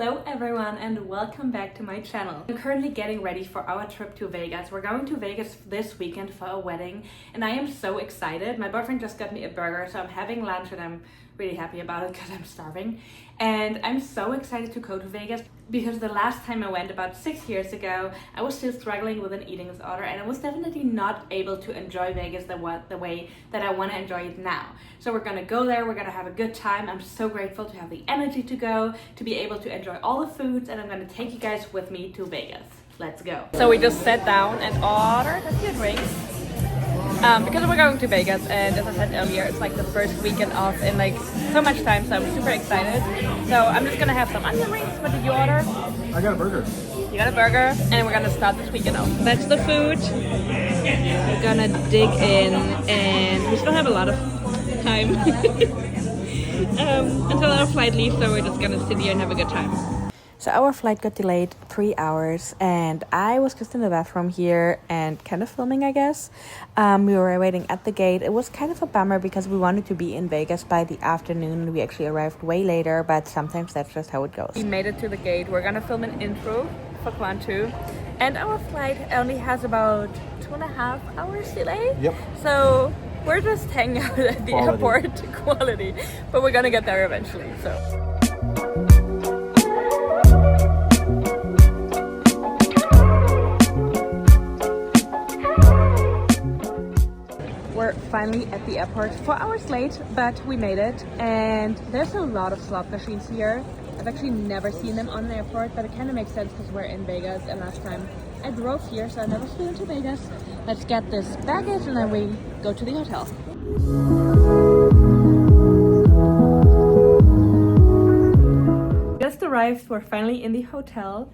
Hello everyone and welcome back to my channel. I'm currently getting ready for our trip to Vegas. We're going to Vegas this weekend for a wedding and I am so excited. My boyfriend just got me a burger, so I'm having lunch and I'm really happy about it because I'm starving. And I'm so excited to go to Vegas because the last time I went about 6 years ago, I was still struggling with an eating disorder and I was definitely not able to enjoy Vegas the way that I want to enjoy it now. So we're gonna go there, we're gonna have a good time. I'm so grateful to have the energy to go, to be able to enjoy all the foods, and I'm gonna take you guys with me to Vegas. Let's go. So we just sat down and ordered a few drinks. Because we're going to Vegas, and as I said earlier, it's like the first weekend off in like so much time, so I'm super excited. So I'm just gonna have some onion rings. What did you order? I got a burger. You got a burger, and we're gonna start this weekend off. That's the food. We're gonna dig in, and we still have a lot of time until our flight leaves, so we're just gonna sit here and have a good time. So our flight got delayed 3 hours and I was just in the bathroom here and kind of filming, I guess. We were waiting at the gate. It was kind of a bummer because we wanted to be in Vegas by the afternoon. We actually arrived way later, but sometimes that's just how it goes. We made it to the gate. We're gonna film an intro for Quantu. And our flight only has about 2.5 hours delay. Yep. So we're just hanging out at the airport. Quality. But we're gonna get there eventually, so. We're finally at the airport, 4 hours late, but we made it. And there's a lot of slot machines here. I've actually never seen them on the airport, but it kind of makes sense because we're in Vegas. And last time I drove here, so I never flew to Vegas. Let's get this baggage and then we go to the hotel. Just arrived, we're finally in the hotel.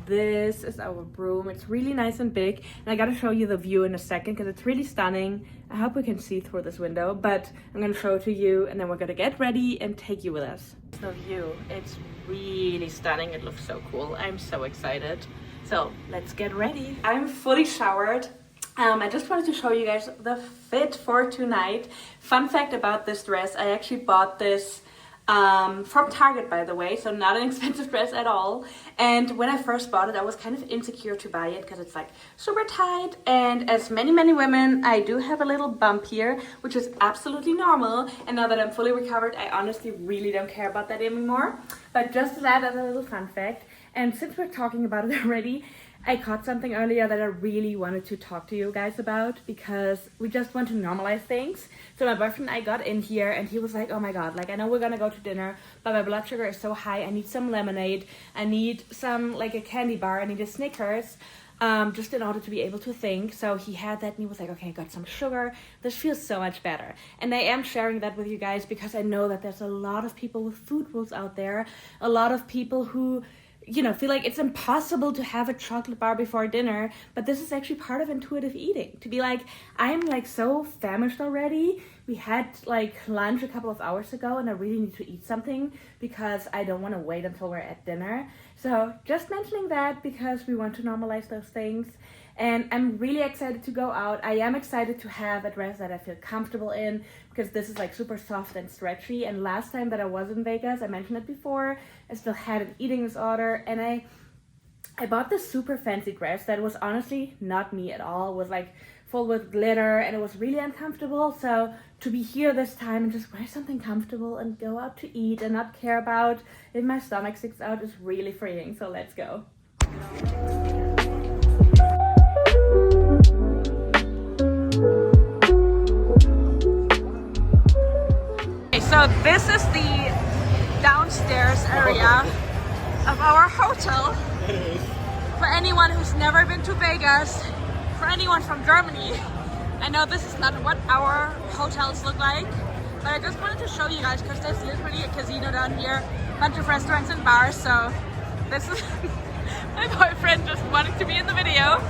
This is our room. It's really nice and big, and I gotta show you the view in a second because it's really stunning. I hope we can see through this window, but I'm gonna show it to you and then we're gonna get ready and take you with us. The view, it's really stunning. It looks so cool. I'm so excited. So let's get ready. I'm fully showered. I just wanted to show you guys the fit for tonight. Fun fact about this dress, I actually bought this from Target, by the way, so not an expensive dress at all. And when I first bought it, I was kind of insecure to buy it because it's like super tight, and as many women, I do have a little bump here, which is absolutely normal. And now that I'm fully recovered, I honestly really don't care about that anymore. But just that as a little fun fact. And since we're talking about it already, I caught something earlier that I really wanted to talk to you guys about because we just want to normalize things. So my boyfriend and I got in here and he was like, oh my god, like I know we're gonna go to dinner, but my blood sugar is so high. I need some lemonade. I need some, like a candy bar. I need a Snickers, just in order to be able to think. So he had that and he was like, okay, I got some sugar. This feels so much better. And I am sharing that with you guys because I know that there's a lot of people with food rules out there. A lot of people who feel like it's impossible to have a chocolate bar before dinner, but this is actually part of intuitive eating. To be like, I'm like so famished already. We had like lunch a couple of hours ago and I really need to eat something because I don't want to wait until we're at dinner. So just mentioning that because we want to normalize those things. And I'm really excited to go out. I am excited to have a dress that I feel comfortable in because this is like super soft and stretchy. And last time that I was in Vegas, I mentioned it before, I still had an eating disorder. And I bought this super fancy dress that was honestly not me at all. It was like full with glitter and it was really uncomfortable. So to be here this time and just wear something comfortable and go out to eat and not care about if my stomach sticks out is really freeing. So let's go. So this is the downstairs area of our hotel. For anyone who's never been to Vegas, for anyone from Germany, I know this is not what our hotels look like, but I just wanted to show you guys because there's literally a casino down here, a bunch of restaurants and bars. So this is my boyfriend just wanted to be in the video.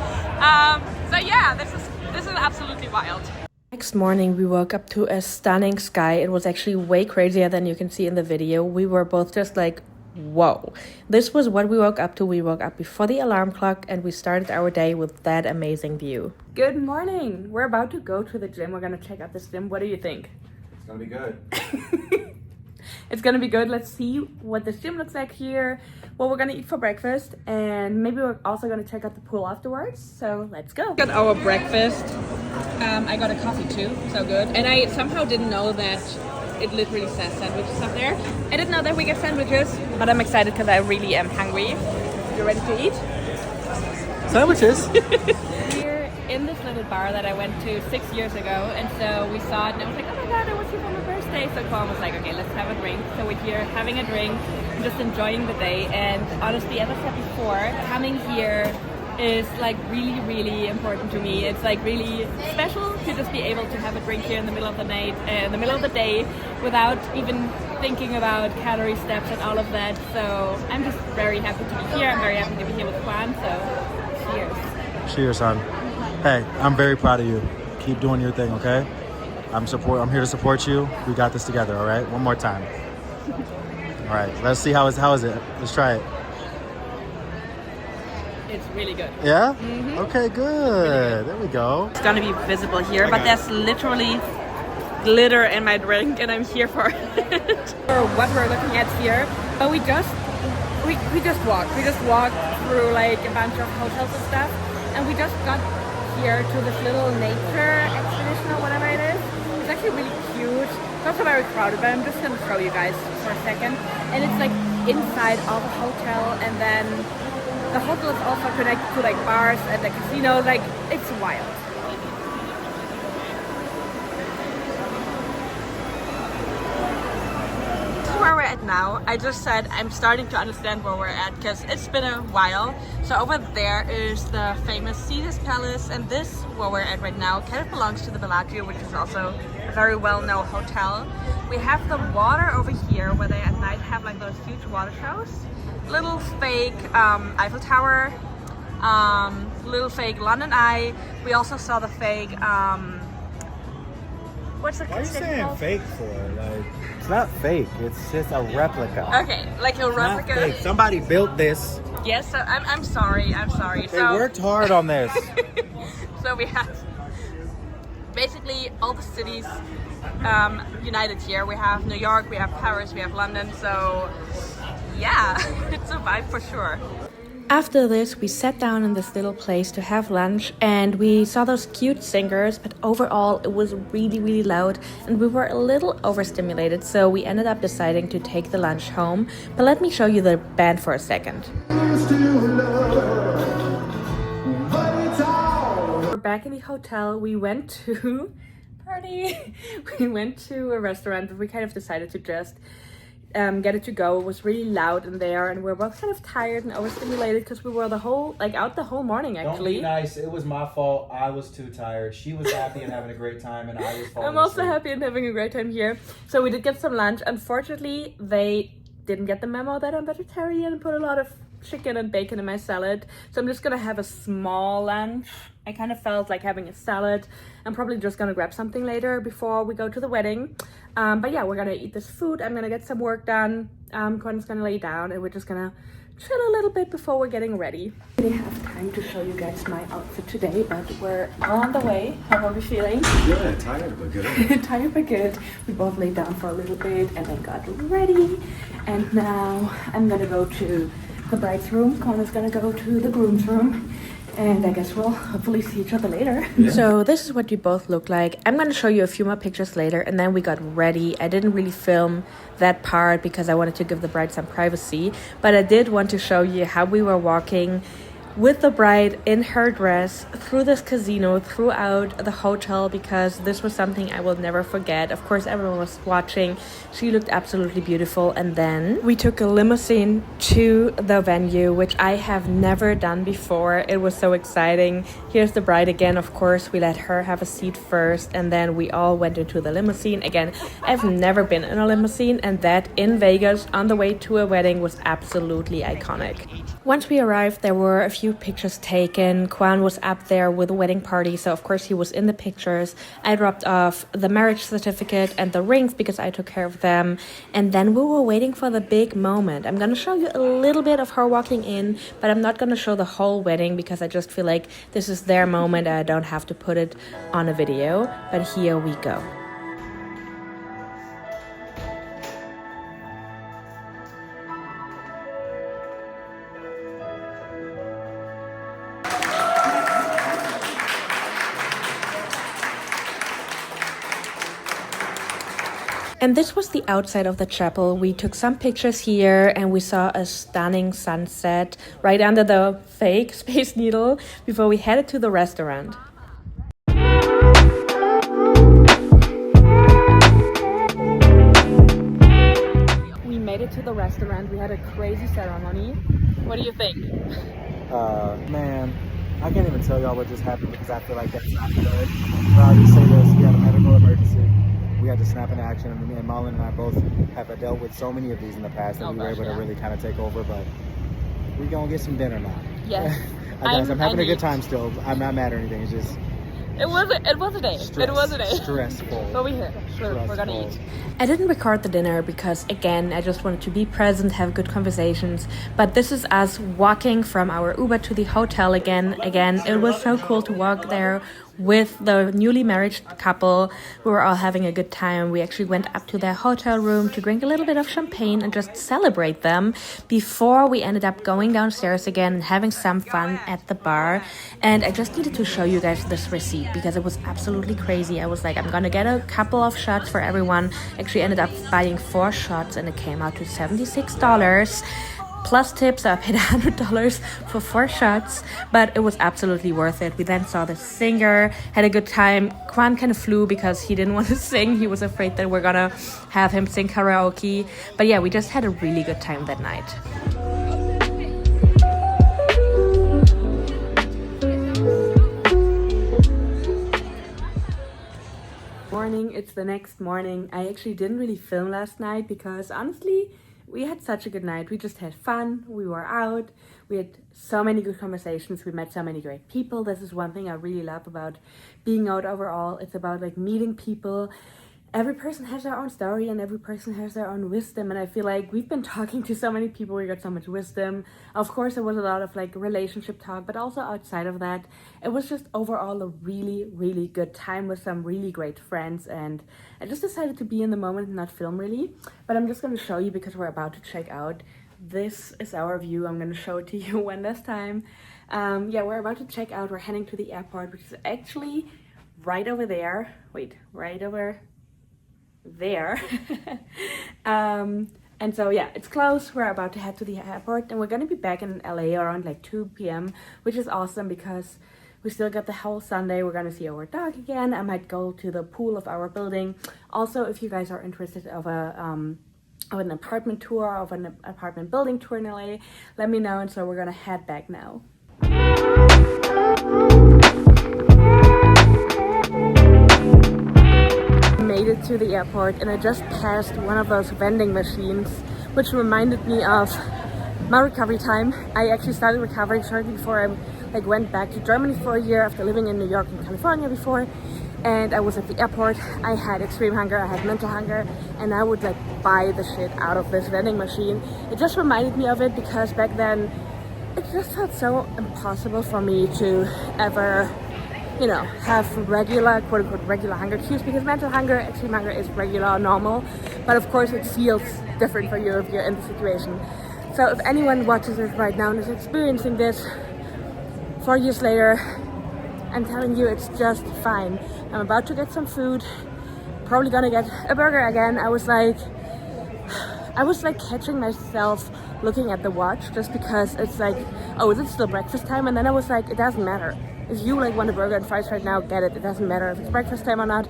So yeah, this is absolutely wild. Next morning, we woke up to a stunning sky. It was actually way crazier than you can see in the video. We were both just like, whoa. This was what we woke up to. We woke up before the alarm clock and we started our day with that amazing view. Good morning. We're about to go to the gym. We're going to check out this gym. What do you think? It's going to be good. It's gonna be good. Let's see what this gym looks like here, what we're gonna eat for breakfast, and maybe we're also gonna check out the pool afterwards. So let's go. Got our breakfast. I got a coffee too, so good. And I somehow didn't know that it literally says sandwiches up there. I didn't know that we get sandwiches, but I'm excited because I really am hungry. You ready to eat? Sandwiches. We're in this little bar that I went to 6 years ago, and so we saw it and I was like, oh my god, I was here for my birthday. So Quan was like, okay, let's have a drink. So we're here having a drink, just enjoying the day. And honestly, as I said before, coming here is like really, really important to me. It's like really special to just be able to have a drink here in the middle of the night, in the middle of the day, without even thinking about calorie steps and all of that. So I'm just very happy to be here. I'm very happy to be here with Quan. So cheers. Cheers, son. Hey, I'm very proud of you. Keep doing your thing, okay? I'm here to support you. We got this together, all right? One more time. All right, let's see how is it. Let's try it. It's really good. Yeah? Mm-hmm. Okay, good. There we go. It's gonna be visible here, but there's literally glitter in my drink and I'm here for it. For what we're looking at here, but we just walked. We just walked through like a bunch of hotels and stuff, and we just got here to this little nature expedition or whatever it is. It's actually really cute. It's also very crowded, but I'm just gonna show you guys for a second. And it's like inside of a hotel, and then the hotel is also connected to like bars and the casino. Like, it's wild. Where we're at now, I just said I'm starting to understand where we're at because it's been a while. So over there is the famous Caesar's Palace, and this, where we're at right now, kind of belongs to the Bellagio, which is also a very well-known hotel. We have the water over here where they at night have like those huge water shows. Little fake Eiffel Tower, little fake London Eye. We also saw the fake what's the Why are you saying fake for? Like, it's not fake. It's just a replica. Okay, like a replica. Not fake. Somebody built this. Yes, so I'm sorry. They worked hard on this. So we have basically all the cities united here. We have New York, we have Paris, we have London. So yeah, it's a vibe for sure. After this, we sat down in this little place to have lunch, and we saw those cute singers, but overall it was really, really loud and we were a little overstimulated, so we ended up deciding to take the lunch home. But let me show you the band for a second. We're back in the hotel. We went to we went to a restaurant, but we kind of decided to just get it to go. It was really loud in there, and we were both kind of tired and overstimulated because we were out the whole morning actually. Don't be nice. It was my fault. I was too tired. She was happy and having a great time, and I was falling I'm also asleep. happy and having a great time here. So we did get some lunch. Unfortunately, they didn't get the memo that I'm vegetarian and put a lot of chicken and bacon in my salad. So I'm just gonna have a small lunch. I kind of felt like having a salad. I'm probably just gonna grab something later before we go to the wedding. But yeah, we're gonna eat this food. I'm gonna get some work done. Colin's gonna lay down, and we're just gonna chill a little bit before we're getting ready. I didn't have time to show you guys my outfit today, but we're on the way. How are we feeling? Good, tired but good. Tired but good. We both laid down for a little bit and then got ready. And now I'm gonna go to the bride's room. Colin's gonna go to the groom's room. And I guess we'll hopefully see each other later. Yeah. So this is what you both look like. I'm going to show you a few more pictures later, and then we got ready. I didn't really film that part because I wanted to give the bride some privacy, but I did want to show you how we were walking with the bride in her dress through this casino, throughout the hotel, because this was something I will never forget. Of course, everyone was watching. She looked absolutely beautiful. And then we took a limousine to the venue, which I have never done before. It was so exciting. Here's the bride again. Of course, we let her have a seat first, and then we all went into the limousine. Again, I've never been in a limousine, and that in Vegas on the way to a wedding was absolutely iconic. Once we arrived, there were a few pictures taken. Quan was up there with the wedding party, so of course he was in the pictures. I dropped off the marriage certificate and the rings because I took care of them, and then we were waiting for the big moment. I'm gonna show you a little bit of her walking in, but I'm not gonna show the whole wedding because I just feel like this is their moment and I don't have to put it on a video. But here we go. And this was the outside of the chapel. We took some pictures here and we saw a stunning sunset right under the fake Space Needle before we headed to the restaurant. We made it to the restaurant. We had a crazy ceremony. What do you think? Man, I can't even tell y'all what just happened because I feel like that's not good. But I'll just say this, we had a medical emergency. We had to snap into action, and Marlon and I both have dealt with so many of these in the past that we were able to really kind of take over, but we're going to get some dinner now. Yes. I'm having a good time still. I'm not mad or anything. It's just... It was a day. It was a day. Stressful. But we're here. We're gonna eat. I didn't record the dinner because, again, I just wanted to be present, have good conversations. But this is us walking from our Uber to the hotel again. Again, it was so cool to walk there with the newly married couple. We were all having a good time. We actually went up to their hotel room to drink a little bit of champagne and just celebrate them before we ended up going downstairs again and having some fun at the bar. And I just needed to show you guys this receipt because it was absolutely crazy. I was like, I'm gonna get a couple of shots for everyone. Actually ended up buying 4 shots and it came out to $76. Plus tips, I paid $100 for 4 shots, but it was absolutely worth it. We then saw the singer, had a good time. Kwan kind of flew because he didn't want to sing. He was afraid that we're gonna have him sing karaoke. But yeah, we just had a really good time that night. Morning, it's the next morning. I actually didn't really film last night because honestly, we had such a good night. We just had fun. We were out. We had so many good conversations. We met so many great people. This is one thing I really love about being out overall. It's about like meeting people. Every person has their own story and every person has their own wisdom. And I feel like we've been talking to so many people. We got so much wisdom. Of course, there was a lot of like relationship talk, but also outside of that, it was just overall a really, really good time with some really great friends. And I just decided to be in the moment and not film really. But I'm just going to show you because we're about to check out. This is our view. I'm going to show it to you one last time. Yeah, we're about to check out. We're heading to the airport, which is actually right over there. Wait, right over there. And so yeah, it's close. We're about to head to the airport and we're gonna be back in LA around like 2 p.m, which is awesome because we still got the whole Sunday. We're gonna see our dog again. I might go to the pool of our building. Also, if you guys are interested of an apartment tour, of an apartment building tour in LA, let me know. And so we're gonna head back now. Made it to the airport and I just passed one of those vending machines, which reminded me of my recovery time. I actually started recovering shortly before I went back to Germany for a year after living in New York and California before. And I was at the airport. I had extreme hunger, I had mental hunger, and I would like buy the shit out of this vending machine. It just reminded me of it because back then it just felt so impossible for me to ever, you know, have regular, quote unquote, regular hunger cues, because mental hunger, extreme hunger is regular or normal, but of course it feels different for you if you're in the situation. So if anyone watches this right now and is experiencing this 4 years later, I'm telling you, it's just fine. I'm about to get some food, probably gonna get a burger again. I was like catching myself looking at the watch just because it's like, oh, is it still breakfast time? And then I was like, it doesn't matter. If you like want a burger and fries right now, get it. It doesn't matter if it's breakfast time or not.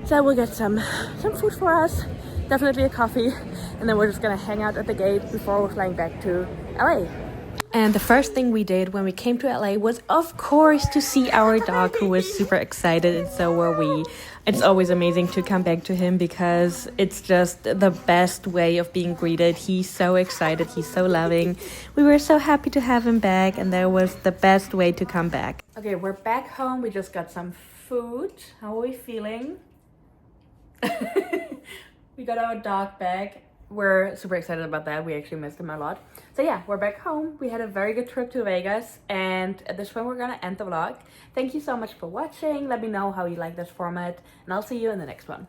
So we'll get some food for us, definitely a coffee, and then we're just gonna hang out at the gate before we're flying back to LA. And the first thing we did when we came to LA was, of course, to see our dog, who was super excited, and so were we. It's always amazing to come back to him because it's just the best way of being greeted. He's so excited. He's so loving. We were so happy to have him back, and that was the best way to come back. Okay, we're back home. We just got some food. How are we feeling? We got our dog back. We're super excited about that. We actually missed him a lot. So yeah, we're back home. We had a very good trip to Vegas, and at this point we're gonna end the vlog. Thank you so much for watching. Let me know how you like this format, and I'll see you in the next one.